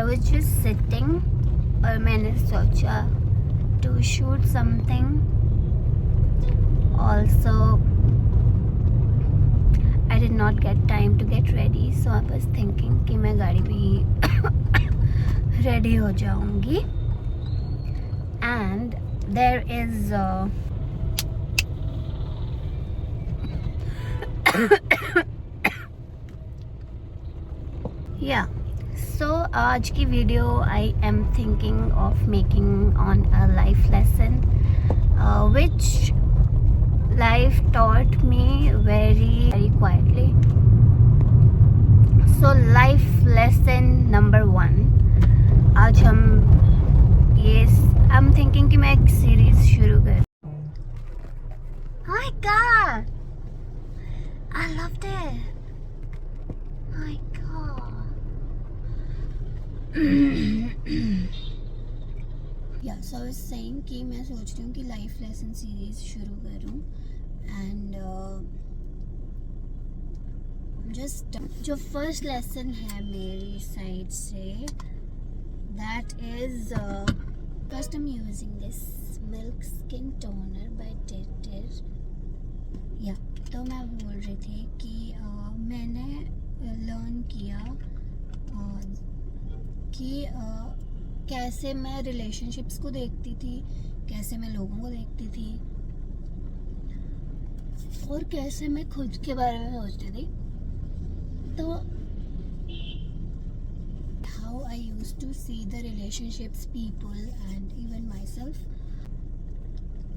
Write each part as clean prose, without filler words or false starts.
I was just sitting और मैंने सोचा to shoot something. Also I did not get time to get ready, so I was thinking कि मैं गाड़ी में ही ready हो जाऊंगी. And there is yeah. So आज की video I am thinking of making on a life lesson, which life taught me very quietly. So life lesson number 1. आज हम ये I'm thinking कि मैं एक सीरीज शुरू कर. Oh my god, I loved it. Oh my god. Yeah, so I was saying कि मैं सोच रही हूँ कि लाइफ लेसन सीरीज शुरू करूँ. एंड जस्ट जो फर्स्ट लेसन है मेरी साइड से, that is first I am using this milk skin toner by टेटर. या तो मैं बोल रही थी कि मैंने लर्न किया कि कैसे मैं रिलेशनशिप्स को देखती थी, कैसे मैं लोगों को देखती थी, और कैसे मैं खुद के बारे में सोचती थी. तो how I used to see the relationships, people and even myself.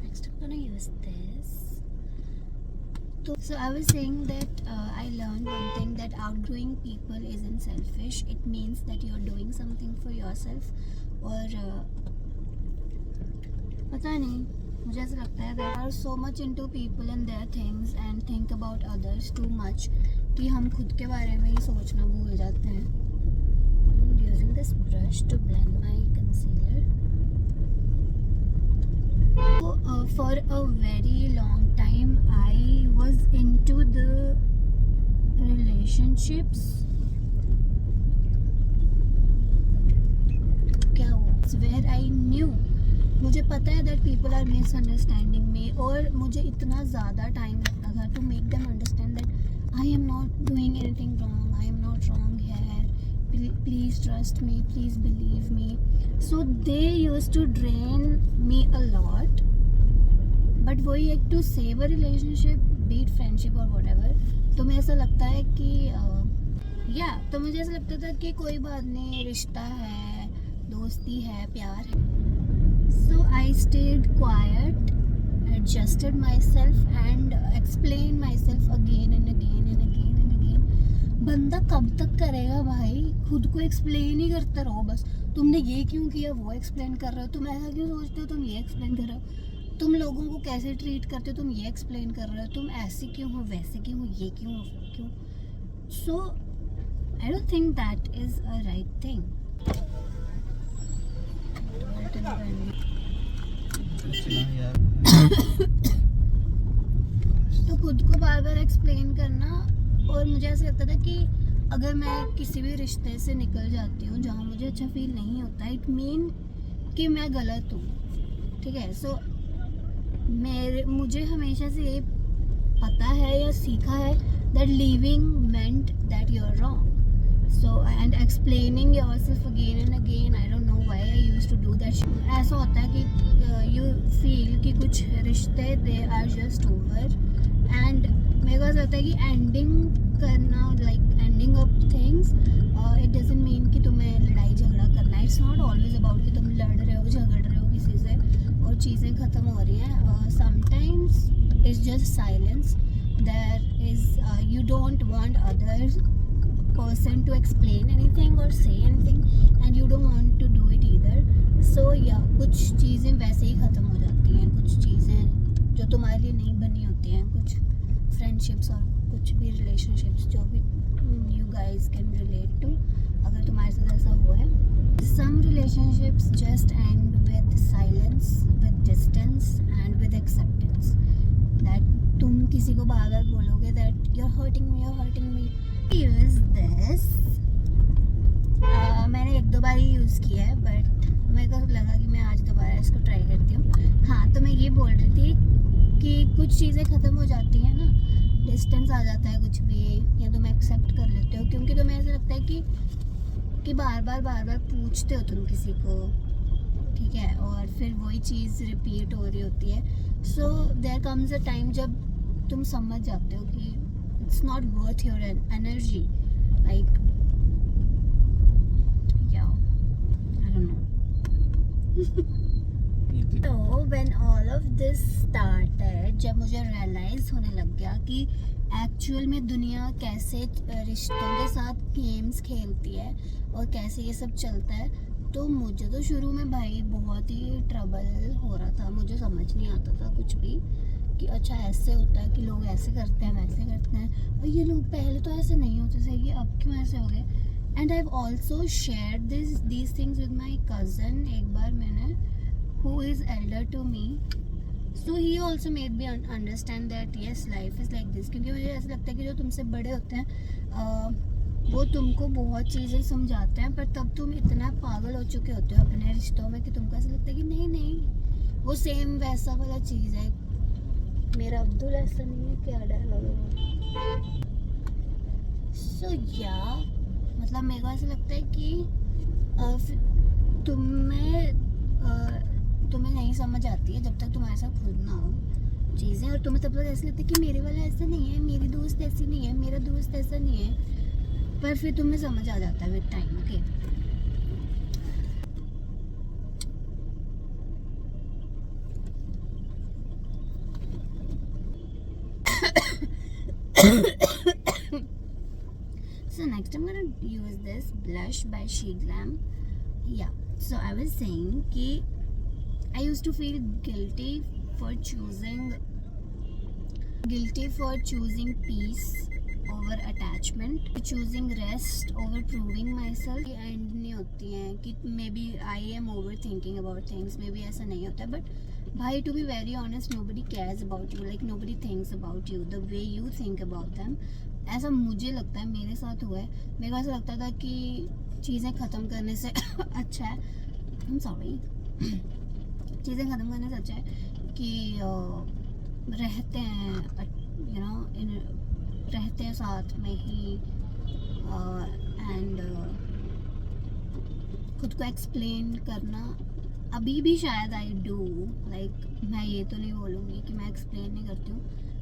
Next I'm gonna use this. So I was saying that I learned one thing, that outgrowing people isn't selfish. It means that you're doing something for yourself. और पता नहीं, मुझे ऐसा लगता है that are so much into people and their things and think about others too much कि हम खुद के बारे में ही सोचना भूल जाते हैं. I'm using this brush to blend my concealer. So for a very long time I was into the relationships. क्या हुआ? Where I knew, मुझे पता है that people are misunderstanding me, और मुझे इतना ज़्यादा टाइम लगता था to make them understand that I am not doing anything wrong, I am not wrong here, please trust me, please believe me. So they used to drain me a lot. But वही एक to save a relationship, be it friendship or whatever, तो मुझे ऐसा लगता है कि तो मुझे ऐसा लगता था कि कोई बात नहीं, रिश्ता है, दोस्ती है, प्यार है. So I stayed quiet, adjusted myself and explained myself again and again and again and again. बंदा कब तक करेगा भाई, खुद को एक्सप्लेन ही करते रहो बस. तुमने ये क्यों किया, वो एक्सप्लेन कर रहे हो, तुम ऐसा क्यों सोचते हो, तुम ये एक्सप्लेन कर रहे हो, तुम लोगों को कैसे ट्रीट करते हो, तुम ये एक्सप्लेन कर रहे हो, तुम ऐसे क्यों हो, वैसे क्यों हो, ये क्यों हो, क्यों. So I don't think that is a right thing. तो खुद को बार बार एक्सप्लेन करना, और मुझे ऐसा लगता था कि अगर मैं किसी भी रिश्ते से निकल जाती हूँ जहाँ मुझे अच्छा फील नहीं होता, इट मीन कि मैं गलत हूँ. ठीक है. सो मुझे हमेशा से ये पता है या सीखा है that leaving meant that you're wrong. So and explaining yourself again and again, I don't know why I used to do that. ऐसा होता है कि you feel कि कुछ रिश्ते they are just over, and मेरे को ऐसा लगता है कि ending करना, like ending up things, it doesn't mean कि तुम्हें लड़ाई झगड़ा करना है. It's not always about कि तुम लड़ रहे हो, झगड़ रहे हो किसी से और चीज़ें ख़त्म हो रही हैं. Sometimes it's just silence. There is you don't want other person to explain anything or say anything, and you don't want to do it either. So कुछ चीज़ें वैसे ही ख़त्म हो जाती हैं, कुछ चीज़ें जो तुम्हारे लिए नहीं बनी होती हैं, कुछ फ्रेंडशिप्स और कुछ भी रिलेशनशिप्स जो भी you guys can relate to, अगर तुम्हारे साथ ऐसा हुआ है. Some relationships just end with silence, with distance and with acceptance. That तुम किसी को बार बार बोलोगे that you're hurting me, you're hurting me. Use this. मैंने एक दो बार बार ही यूज़ किया है, बट मेरे को लगा कि मैं आज दोबारा इसको ट्राई करती हूँ। हाँ, तो मैं ये बोल रही थी कि कुछ चीज़ें ख़त्म हो जाती हैं ना, डिस्टेंस आ जाता है कुछ भी, या तुम एक्सेप्ट कर लेते हो क्योंकि तुम्हें ऐसा लगता है कि बार बार पूछते हो तुम किसी को, ठीक है, और फिर वही चीज़ रिपीट हो रही होती है। So there comes a time जब तुम समझ जाते हो कि it's not worth your energy, like या आई डोंट नो। तो when all of this started, जब मुझे रियलाइज होने लग गया कि एक्चुअल में दुनिया कैसे रिश्तों के साथ गेम्स खेलती है और कैसे ये सब चलता है, तो मुझे तो शुरू में भाई बहुत ही ट्रबल हो रहा था। मुझे समझ नहीं आता था कुछ भी कि अच्छा ऐसे होता है कि लोग ऐसे करते हैं वैसे करते हैं, और ये लोग पहले तो ऐसे नहीं होते थे, ये अब क्यों ऐसे हो गए। And I have also shared these things with my cousin. एक बार मैंने, who is elder to me, so he also made me understand that yes, life is like this। क्योंकि मुझे ऐसा लगता है कि जो तुमसे बड़े होते हैं वो तुमको बहुत चीज़ें समझाते हैं, पर तब तुम इतना पागल हो चुके होते हो अपने रिश्तों में कि तुमको ऐसा लगता है कि नहीं वो सेम वैसा वाला चीज़ है। मेरा अब्दुल ऐसा नहीं है, क्या डायलॉग है। सो या मतलब मेरे को ऐसा लगता है कि तुम्हें नहीं समझ आती है जब तक तुम्हारे साथ खुद ना हो चीज़ें, और तुम्हें तब तक ऐसा लगता है कि मेरे वाला ऐसा नहीं है, मेरी दोस्त ऐसी नहीं है, मेरा दोस्त ऐसा नहीं है, पर फिर तुम्हें समझ आ जाता है with time. Okay, so next I'm gonna use this blush by Sheglam. Yeah, so I was saying कि I used to feel guilty for choosing peace over attachment, choosing rest over proving myself। And नहीं होती हैं कि maybe I am overthinking about things, maybe ऐसा नहीं होता है, but भाई to be very honest nobody cares about you, like nobody thinks about you the way you think about them. ऐसा मुझे लगता है, मेरे साथ हुआ है। मेरे को ऐसा लगता था कि चीज़ें ख़त्म करने से अच्छा है, आई एम सॉरी, चीज़ें ख़त्म करने से अच्छा है कि रहते हैं, यू नो, रहते हैं साथ में ही, एंड खुद को एक्सप्लेन करना अभी भी शायद आई डू, लाइक मैं ये तो नहीं बोलूँगी कि मैं एक्सप्लेन नहीं करती हूँ।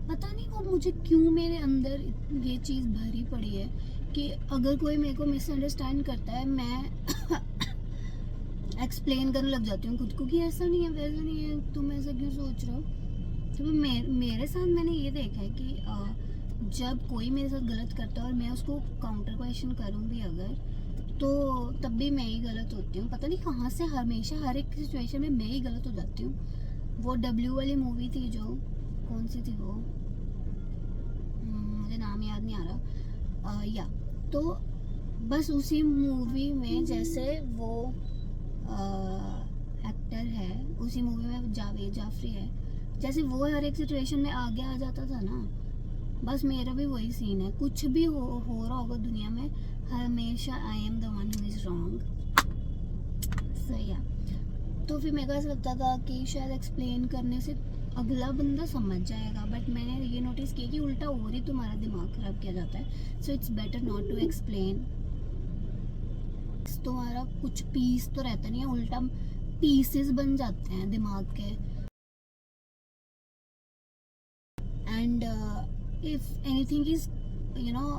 पता नहीं वो मुझे क्यों मेरे अंदर ये चीज़ भरी पड़ी है कि अगर कोई मेरे को मिसअंडरस्टैंड करता है, मैं एक्सप्लेन करने लग जाती हूँ खुद को कि ऐसा नहीं है वैसा नहीं है, तुम ऐसा क्यों सोच रहे हो। तो मेरे साथ मैंने ये देखा है कि जब कोई मेरे साथ गलत करता है और मैं उसको काउंटर क्वेश्चन करूँ भी अगर, तो तब भी मैं ही गलत होती हूँ। पता नहीं कहाँ से हमेशा हर एक सिचुएशन में मैं ही गलत हो जाती हूँ। वो W वाली मूवी थी, जो कौन सी थी वो, मुझे नाम याद नहीं आ रहा, या तो बस उसी मूवी में जैसे वो एक्टर है, उसी मूवी में जावेद जाफरी है, जैसे वो हर एक सिचुएशन में आगे आ जाता था ना, बस मेरा भी वही सीन है। कुछ भी हो रहा होगा दुनिया में, हमेशा I am the one who is wrong. सही है। तो फिर मेरे को ऐसा लगता था कि शायद एक्सप्लेन करने से अगला बंदा समझ जाएगा, बट मैंने ये नोटिस किया कि उल्टा और ही तुम्हारा दिमाग ख़राब किया जाता है। So it's better not to explain. तुम्हारा कुछ पीस तो रहता नहीं है, उल्टा पीसेस बन जाते हैं दिमाग के। And if anything is, you know,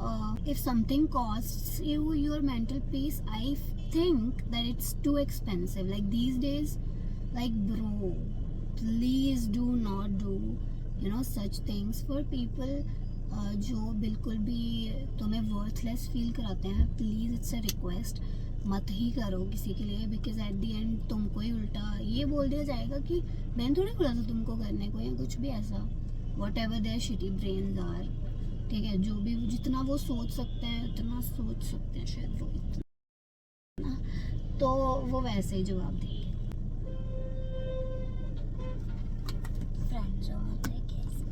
if something costs you your mental peace, I think that it's too expensive. Like these days, like bro, please do not do, you know, such things for people जो बिल्कुल भी तुम्हें worthless feel कराते हैं। Please it's a request, मत ही करो किसी के लिए, बिकॉज एट दी एंड तुमको ही उल्टा ये बोल दिया जाएगा कि मैंने थोड़ी बोला था तुमको करने को, या कुछ भी ऐसा, whatever their shitty brains are. ठीक है, जो भी जितना वो सोच सकते हैं उतना सोच सकते हैं, शायद वो इतना, तो वो वैसे ही जवाब देंगे। फ्रेंड्स होते हैं कैसे,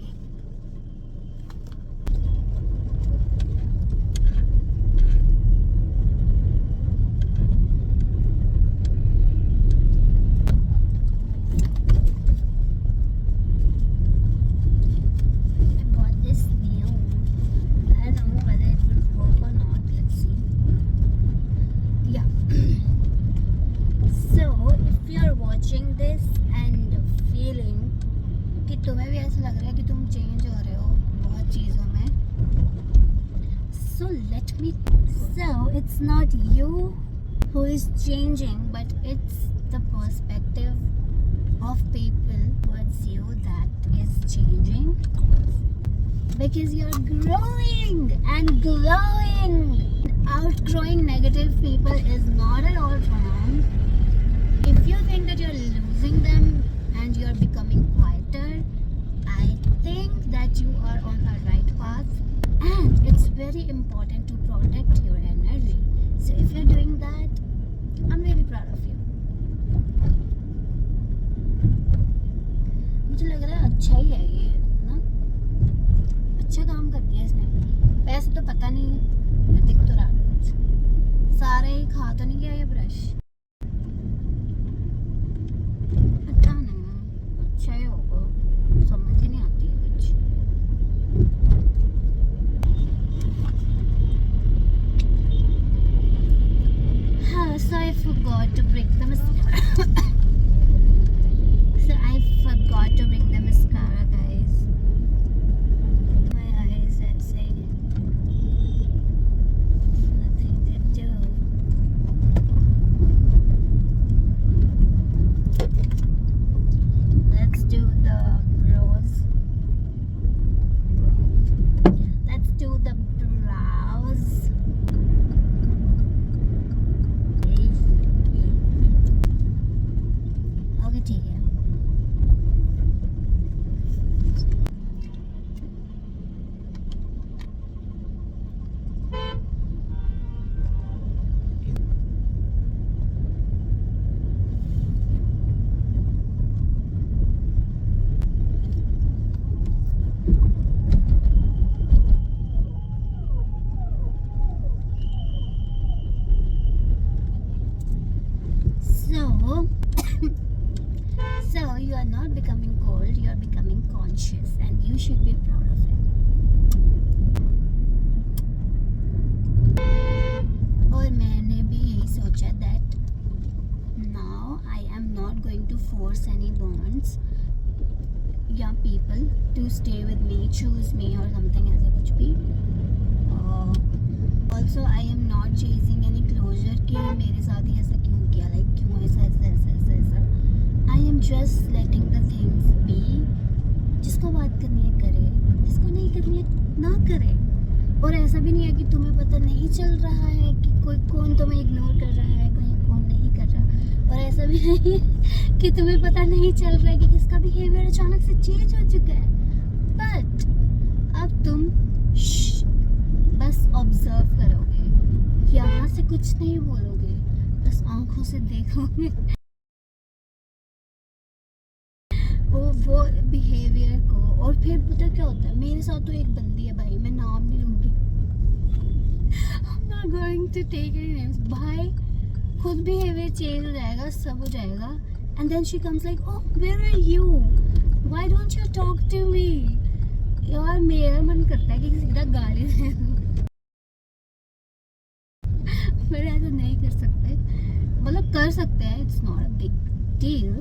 watching this and feeling कि तुम्हें भी ऐसा लग रहा है कि तुम चेंज हो रहे हो बहुत चीज़ों में. So let me. So it's not you who is changing, but it's the perspective of people towards you that is changing. Because you're growing and glowing. Outgrowing negative people is not at all wrong. If you think that you're losing them and you're becoming quieter, I think that you are on a right path. And it's very important to protect your energy. So if you're doing that, I'm really proud of you. मुझे लग रहा है अच्छा ही है ये ना, अच्छा काम करती है इसने. वैसे तो पता नहीं, दिख तो रहा है कुछ. सारे ही खा तो नहीं गया ये ब्रश. पता नहीं, अच्छा ही होगा, समझ ही नहीं आती है कुछ. हाँ, so I forgot to bring the mascara. So I forgot to bring the mascara, guys. My eyes are saying nothing to do. Let's do the brows. Let's do the brows. Okay ठीक है. So you are not becoming cold, you are becoming conscious, and you should be proud of it. और मैंने भी यही सोचा that now I am not going to force any bonds या people to stay with me, choose me or something ऐसा कुछ भी. Also I am not chasing any closure कि मेरे साथ ही ऐसा क्यों किया, like क्यों ऐसा ऐसा ऐसा ऐसा ऐसा. I am just letting the things be. जिसको बात करनी है करे, जिसको नहीं करनी है ना करे. और ऐसा भी नहीं है कि तुम्हें पता नहीं चल रहा है कि कोई कौन तुम्हें इग्नोर कर रहा है, कोई कौन नहीं कर रहा. और ऐसा भी नहीं है कि तुम्हें पता नहीं चल रहा है कि किसका बिहेवियर अचानक से चेंज हो चुका है. बट अब तुम बस ऑब्जर्व करोगे, यहाँ से कुछ नहीं बोलोगे, बस आंखों से देखोगे वो बिहेवियर को. और फिर पता क्या होता है, मेरे साथ तो एक बंदी है भाई, मैं नाम नहीं लूँगी. I'm not going to take any names. भाई खुद बिहेवियर चेंज हो जाएगा, सब हो जाएगा. And then she comes like, oh, where are you? Why don't you talk to me? यार मेरा मन करता है कि सीधा गाली दे दूं. पर ऐसा नहीं कर सकते, मतलब कर सकते हैं, it's not a big deal,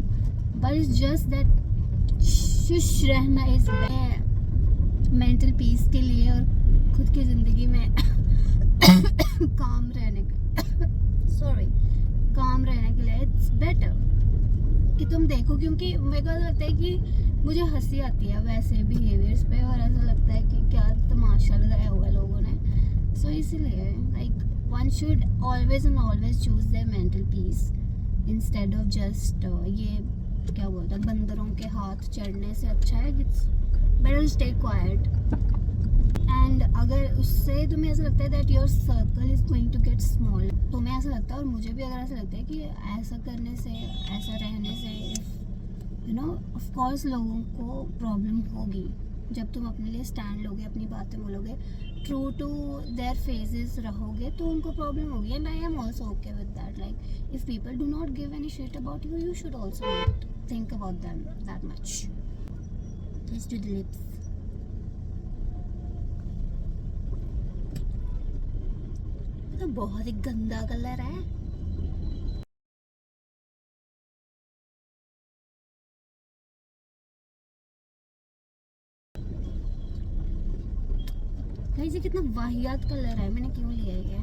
but it's just that shush रहना इज मेंटल पीस के लिए और खुद की ज़िंदगी में काम रहने के लिए इट्स बेटर कि तुम देखो. क्योंकि मेरे को ऐसा लगता है कि मुझे हंसी आती है वैसे बिहेवियर्स पे, और ऐसा लगता है कि क्या तमाशा लगाया हुआ है लोगों ने. सो इसीलिए like one should always and always choose their mental peace instead of just ये क्या बोलते हैं बंदरों के हाथ चढ़ने से अच्छा है कि बेटर स्टे क्वाइट. एंड अगर उससे तुम्हें ऐसा लगता है that your circle is going to get small, तुम्हें ऐसा लगता है और मुझे भी अगर ऐसा लगता है कि ऐसा करने से, ऐसा रहने से यू नो ऑफ कोर्स लोगों को प्रॉब्लम होगी. जब तुम अपने लिए स्टैंड लोगे, अपनी बातें बोलोगे, ट्रू टू देयर फेजेस रहोगे, तो उनको प्रॉब्लम होगी. And I am also okay with that. Like if people do not give any shit about you, you should also not think about them that much. Let's do the lips. तो बहुत ही गंदा colour है. Guys ये कितना वाहियात colour है, मैंने क्यों लिया ये,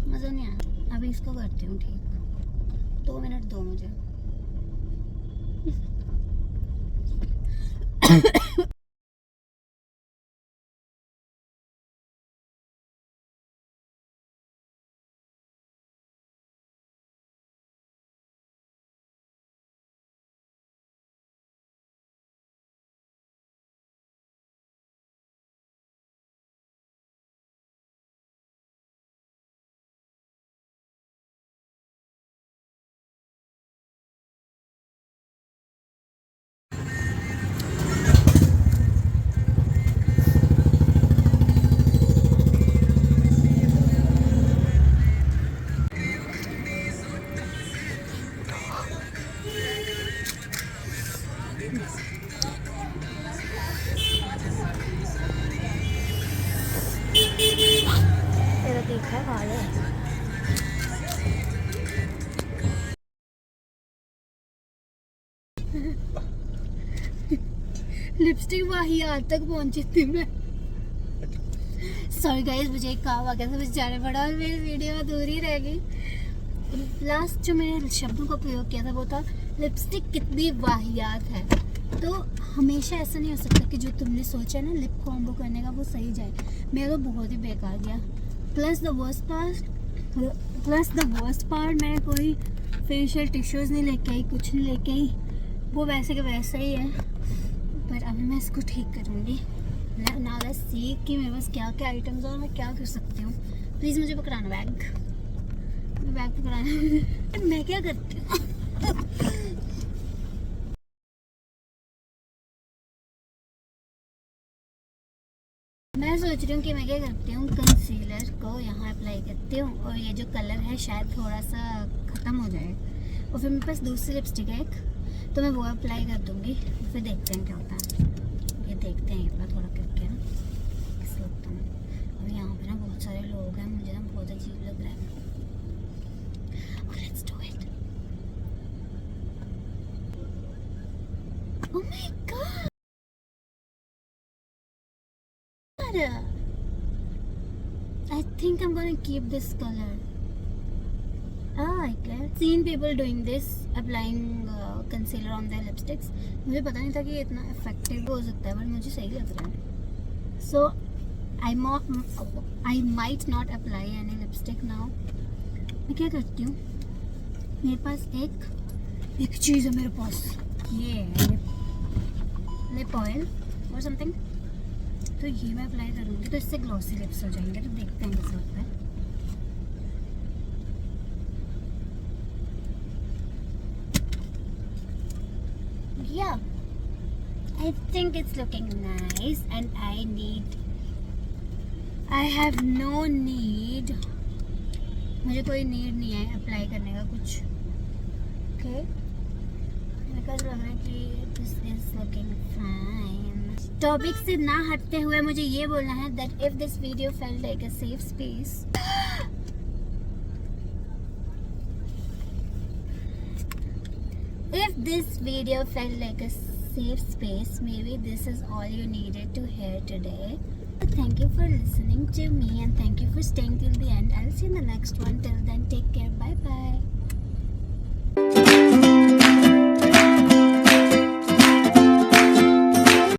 मज़ा नहीं आया। अभी इसको करती हूँ ठीक, 2 मिनट दो मुझे। तेरा देखा हाल है। लिपस्टिक वाहियात तक पहुंची थी मैं। सॉरी गाइस, मुझे एक काम आ गया था, मुझे जाने पड़ा और मेरी वीडियो अधूरी रह गई। लास्ट जो मैंने शब्दों का प्रयोग किया था वो था लिपस्टिक कितनी वाहियात है। तो हमेशा ऐसा नहीं हो सकता कि जो तुमने सोचा ना लिप कॉम्बो करने का वो सही जाए। मेरा तो बहुत ही बेकार गया। प्लस द वर्स्ट पार्ट मैंने कोई फेशियल टिश्यूज़ नहीं लेके आई, कुछ नहीं लेके आई, वो वैसे के वैसा ही है। पर अभी मैं इसको ठीक करूँगी। नाउ लेट्स सी कि मेरे पास क्या क्या आइटम्स और मैं क्या कर सकती हूँ। प्लीज़ मुझे पकड़ाना बैग पकड़ाना। मैं क्या करती हूँ। मैं सोच रही हूँ कि मैं क्या करती हूँ, कंसीलर को यहाँ अप्लाई करती हूँ और ये जो कलर है शायद थोड़ा सा ख़त्म हो जाए और फिर मेरे पास दूसरी लिपस्टिक है एक, तो मैं वो अप्लाई कर दूँगी। फिर देखते हैं क्या होता है। ये देखते हैं एक बार थोड़ा करके ना कैसे लगता है। और यहाँ पे ना बहुत सारे लोग हैं, मुझे ना बहुत अजीब लग रहा है। Let's do it. Oh my God, I think I'm gonna keep this color. I can seen people doing this, applying concealer on their lipsticks. मुझे पता नहीं था कि ये इतना effective हो सकता है, पर मुझे सही लग रहा है। So I might not apply any lipstick now. मैं क्या करती हूँ, मेरे पास एक चीज़ है मेरे पास, ये है लिप ऑयल और समथिंग। तो ये मैं अप्लाई करूँगी तो इससे ग्लॉसी लिप्स हो जाएंगे। तो देखते हैं कैसा होता है। Yeah, I think it's looking nice and I have no need, मुझे कोई नीड नहीं है अप्लाई करने का कुछ। ओके, मेरे को लग रहा है कि this is looking fine. Topic से ना हटते हुए मुझे ये बोलना है that if this video felt like a safe space, if this video felt like a safe space, maybe this is all you needed to hear today. Thank you for listening to me and thank you for staying till the end. I'll see you in the next one. Till then, take care. Bye bye.